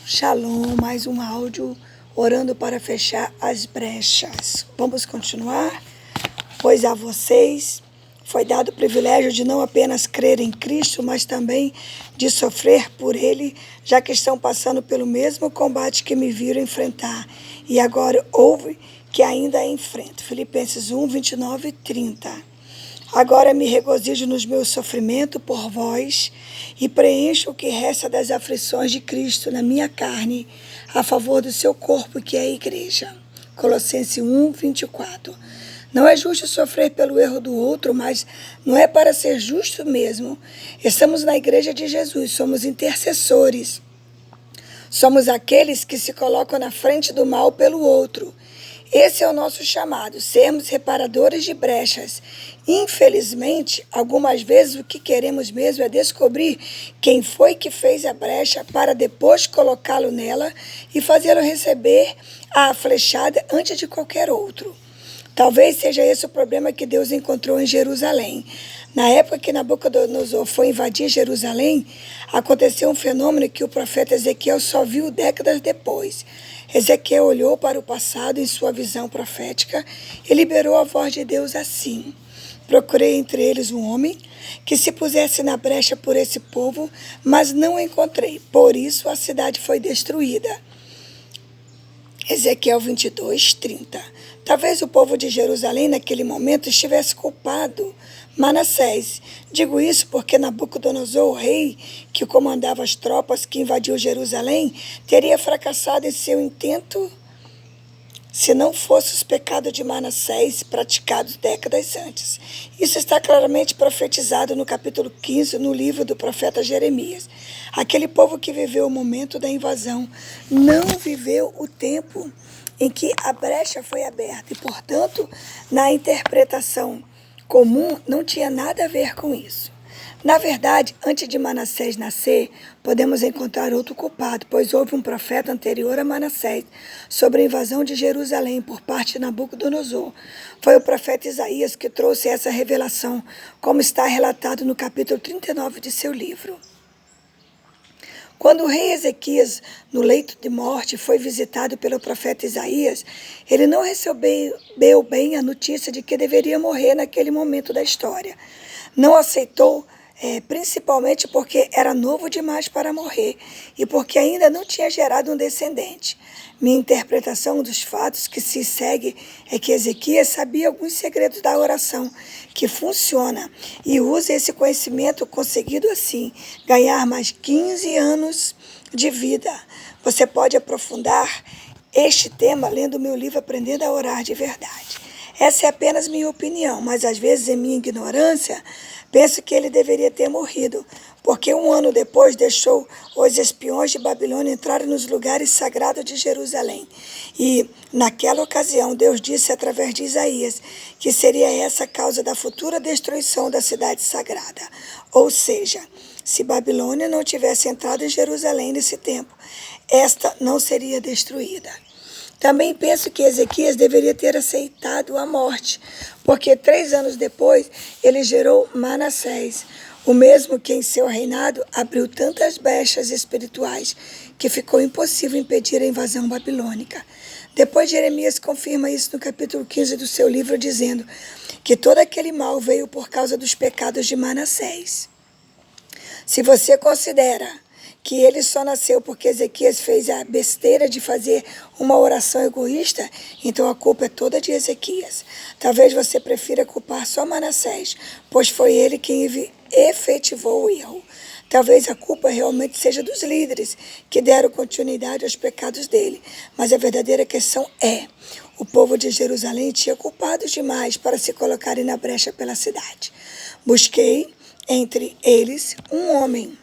Shalom, mais um áudio orando para fechar as brechas. Vamos continuar? Pois a vocês foi dado o privilégio de não apenas crer em Cristo, mas também de sofrer por Ele, já que estão passando pelo mesmo combate que me viram enfrentar. E agora houve que ainda enfrento. Filipenses 1, 29 e 30. Agora me regozijo nos meus sofrimentos por vós e preencho o que resta das aflições de Cristo na minha carne, a favor do seu corpo, que é a igreja. Colossenses 1, 24. Não é justo sofrer pelo erro do outro, mas não é para ser justo mesmo. Estamos na igreja de Jesus, somos intercessores. Somos aqueles que se colocam na frente do mal pelo outro. Esse é o nosso chamado, sermos reparadores de brechas. Infelizmente, algumas vezes o que queremos mesmo é descobrir quem foi que fez a brecha para depois colocá-lo nela e fazê-lo receber a flechada antes de qualquer outro. Talvez seja esse o problema que Deus encontrou em Jerusalém. Na época que Nabucodonosor foi invadir Jerusalém, aconteceu um fenômeno que o profeta Ezequiel só viu décadas depois. Ezequiel olhou para o passado em sua visão profética e liberou a voz de Deus assim: procurei entre eles um homem que se pusesse na brecha por esse povo, mas não encontrei. Por isso a cidade foi destruída. Ezequiel 22, 30. Talvez o povo de Jerusalém naquele momento estivesse culpado Manassés. Digo isso porque Nabucodonosor, o rei que comandava as tropas que invadiu Jerusalém, teria fracassado em seu intento se não fosse os pecados de Manassés praticados décadas antes. Isso está claramente profetizado no capítulo 15, no livro do profeta Jeremias. Aquele povo que viveu o momento da invasão não viveu o tempo em que a brecha foi aberta e, portanto, na interpretação comum não tinha nada a ver com isso. Na verdade, antes de Manassés nascer, podemos encontrar outro culpado, pois houve um profeta anterior a Manassés sobre a invasão de Jerusalém por parte de Nabucodonosor. Foi o profeta Isaías que trouxe essa revelação, como está relatado no capítulo 39 de seu livro. Quando o rei Ezequias, no leito de morte, foi visitado pelo profeta Isaías, ele não recebeu bem a notícia de que deveria morrer naquele momento da história. Não aceitou, principalmente porque era novo demais para morrer e porque ainda não tinha gerado um descendente. Minha interpretação dos fatos que se segue é que Ezequias sabia alguns segredos da oração, que funciona, e usa esse conhecimento conseguido assim, ganhar mais 15 anos de vida. Você pode aprofundar este tema lendo meu livro Aprendendo a Orar de Verdade. Essa é apenas minha opinião, mas às vezes em minha ignorância, penso que ele deveria ter morrido, porque 1 ano depois deixou os espiões de Babilônia entrarem nos lugares sagrados de Jerusalém. E, naquela ocasião, Deus disse através de Isaías que seria essa a causa da futura destruição da cidade sagrada. Ou seja, se Babilônia não tivesse entrado em Jerusalém nesse tempo, esta não seria destruída. Também penso que Ezequias deveria ter aceitado a morte, porque 3 anos depois ele gerou Manassés, o mesmo que em seu reinado abriu tantas brechas espirituais que ficou impossível impedir a invasão babilônica. Depois Jeremias confirma isso no capítulo 15 do seu livro, dizendo que todo aquele mal veio por causa dos pecados de Manassés. Se você considera que ele só nasceu porque Ezequias fez a besteira de fazer uma oração egoísta, então a culpa é toda de Ezequias. Talvez você prefira culpar só Manassés, pois foi ele quem efetivou o erro. Talvez a culpa realmente seja dos líderes, que deram continuidade aos pecados dele. Mas a verdadeira questão é: o povo de Jerusalém tinha culpados demais para se colocarem na brecha pela cidade. Busquei entre eles um homem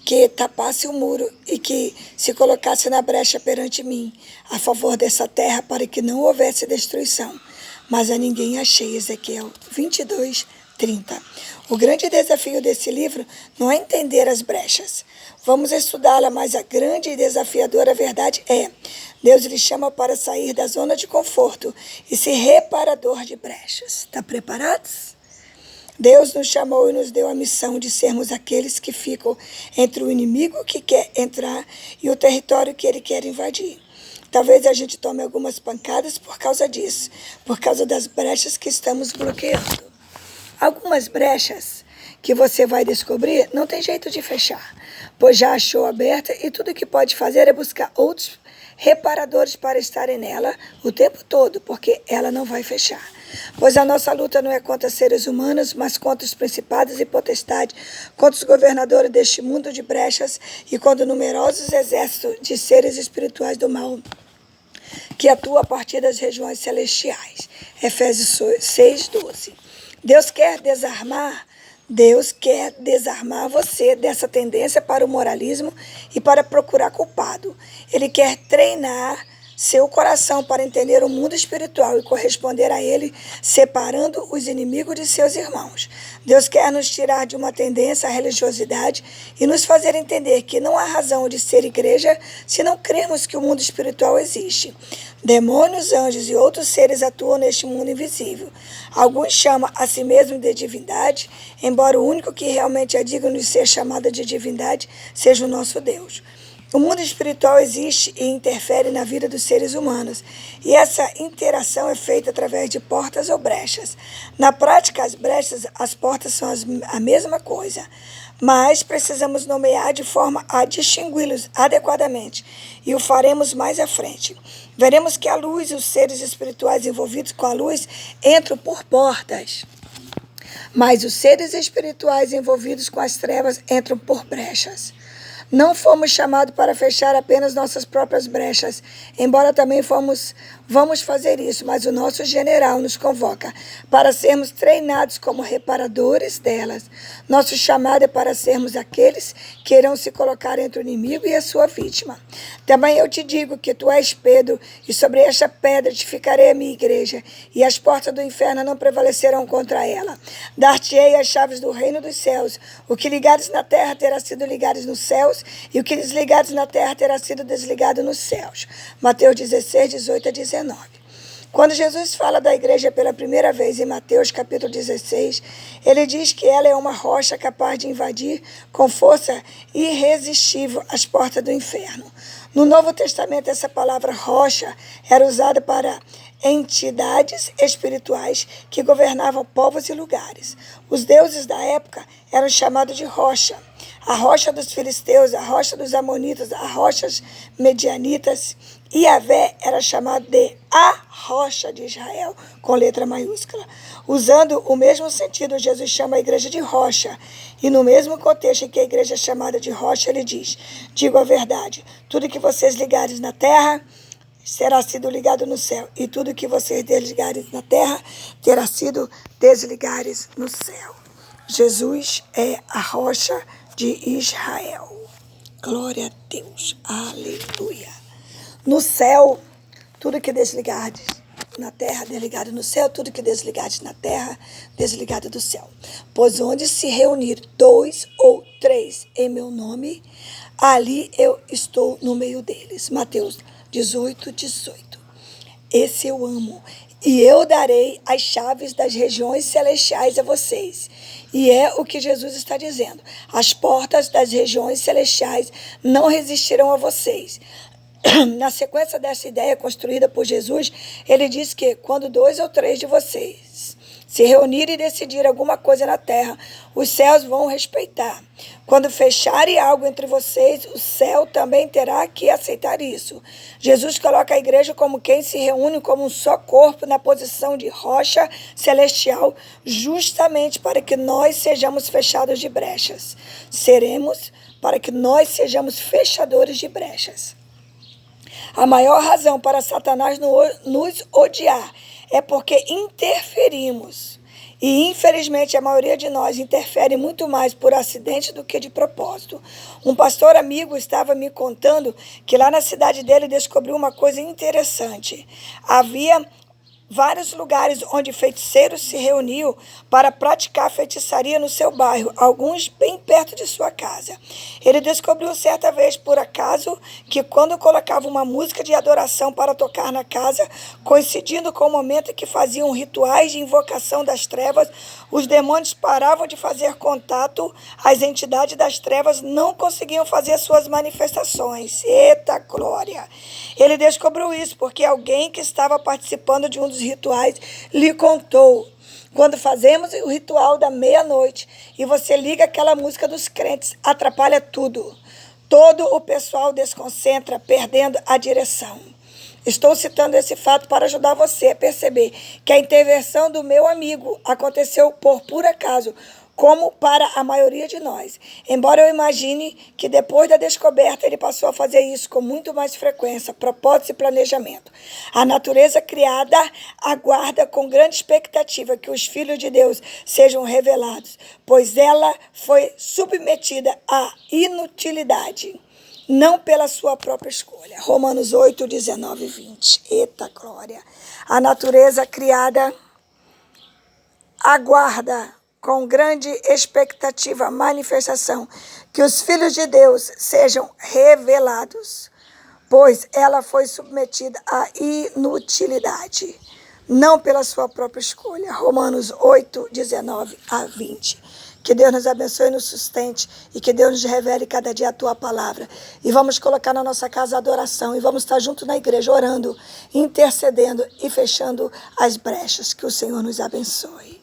que tapasse o muro e que se colocasse na brecha perante mim, a favor dessa terra, para que não houvesse destruição. Mas a ninguém achei. Ezequiel 22, 30. O grande desafio desse livro não é entender as brechas. Vamos estudá-la, mas a grande e desafiadora verdade é: Deus lhe chama para sair da zona de conforto e ser reparador de brechas. Está preparados? Deus nos chamou e nos deu a missão de sermos aqueles que ficam entre o inimigo que quer entrar e o território que ele quer invadir. Talvez a gente tome algumas pancadas por causa disso, por causa das brechas que estamos bloqueando. Algumas brechas que você vai descobrir não tem jeito de fechar, pois já achou aberta e tudo que pode fazer é buscar outros reparadores para estarem nela o tempo todo, porque ela não vai fechar. Pois a nossa luta não é contra seres humanos, mas contra os principados e potestades, contra os governadores deste mundo de brechas e contra numerosos exércitos de seres espirituais do mal que atuam a partir das regiões celestiais. Efésios 6:12. Deus quer desarmar você dessa tendência para o moralismo e para procurar culpado. Ele quer treinar seu coração para entender o mundo espiritual e corresponder a ele, separando os inimigos de seus irmãos. Deus quer nos tirar de uma tendência à religiosidade e nos fazer entender que não há razão de ser igreja se não crermos que o mundo espiritual existe. Demônios, anjos e outros seres atuam neste mundo invisível. Alguns chamam a si mesmos de divindade, embora o único que realmente é digno de ser chamado de divindade seja o nosso Deus. O mundo espiritual existe e interfere na vida dos seres humanos, e essa interação é feita através de portas ou brechas. Na prática, as brechas, as portas são a mesma coisa, mas precisamos nomear de forma a distingui-los adequadamente, e o faremos mais à frente. Veremos que a luz e os seres espirituais envolvidos com a luz entram por portas, mas os seres espirituais envolvidos com as trevas entram por brechas. Não fomos chamados para fechar apenas nossas próprias brechas, embora também vamos fazer isso, mas o nosso general nos convoca para sermos treinados como reparadores delas. Nosso chamado é para sermos aqueles que irão se colocar entre o inimigo e a sua vítima. Também eu te digo que tu és Pedro, e sobre esta pedra edificarei a minha igreja, e as portas do inferno não prevalecerão contra ela. Dar-te-ei as chaves do reino dos céus. O que ligares na terra terá sido ligado nos céus, e o que desligados na terra terá sido desligado nos céus. Mateus 16:18-19. Quando Jesus fala da igreja pela primeira vez em Mateus capítulo 16, ele diz que ela é uma rocha capaz de invadir com força irresistível as portas do inferno. No Novo Testamento, essa palavra rocha era usada para entidades espirituais que governavam povos e lugares. Os deuses da época eram chamados de rocha. A rocha dos filisteus, a rocha dos amonitas, a rochas medianitas. E Yahvé era chamado de a rocha de Israel, com letra maiúscula. Usando o mesmo sentido, Jesus chama a igreja de rocha. E no mesmo contexto em que a igreja é chamada de rocha, ele diz: digo a verdade, tudo que vocês ligarem na terra será sido ligado no céu, e tudo que vocês desligarem na terra terá sido desligares no céu. Jesus é a rocha de Israel. Glória a Deus. Aleluia. No céu, tudo que desligardes na terra, desligado no céu, tudo que desligardes na terra, desligado do céu. Pois onde se reunir 2 ou 3 em meu nome, ali eu estou no meio deles. Mateus 18:18. Esse eu amo. E eu darei as chaves das regiões celestiais a vocês. E é o que Jesus está dizendo. As portas das regiões celestiais não resistirão a vocês. Na sequência dessa ideia construída por Jesus, ele diz que quando 2 ou 3 de vocês se reunirem e decidirem alguma coisa na terra, os céus vão respeitar. Quando fecharem algo entre vocês, o céu também terá que aceitar isso. Jesus coloca a igreja como quem se reúne como um só corpo na posição de rocha celestial, justamente para que nós sejamos fechados de brechas. Para que nós sejamos fechadores de brechas. A maior razão para Satanás nos odiar é porque interferimos. E, infelizmente, a maioria de nós interfere muito mais por acidente do que de propósito. Um pastor amigo estava me contando que lá na cidade dele descobriu uma coisa interessante. Havia vários lugares onde feiticeiros se reuniam para praticar feitiçaria no seu bairro, alguns bem perto de sua casa. Ele descobriu certa vez, por acaso, que quando colocava uma música de adoração para tocar na casa, coincidindo com o momento em que faziam rituais de invocação das trevas, os demônios paravam de fazer contato, as entidades das trevas não conseguiam fazer suas manifestações. Eita glória! Ele descobriu isso porque alguém que estava participando de um dos rituais lhe contou. Quando fazemos o ritual da meia-noite e você liga aquela música dos crentes, atrapalha tudo. Todo o pessoal desconcentra, perdendo a direção. Estou citando esse fato para ajudar você a perceber que a intervenção do meu amigo aconteceu por puro acaso, como para a maioria de nós. Embora eu imagine que depois da descoberta ele passou a fazer isso com muito mais frequência, propósito e planejamento. A natureza criada aguarda com grande expectativa que os filhos de Deus sejam revelados, pois ela foi submetida à inutilidade, não pela sua própria escolha. Romanos 8, 19 e 20. Eita glória! A natureza criada aguarda com grande expectativa a manifestação que os filhos de Deus sejam revelados, pois ela foi submetida à inutilidade, não pela sua própria escolha. Romanos 8, 19 a 20. Que Deus nos abençoe e nos sustente, e que Deus nos revele cada dia a tua palavra. E vamos colocar na nossa casa a adoração, e vamos estar junto na igreja, orando, intercedendo e fechando as brechas. Que o Senhor nos abençoe.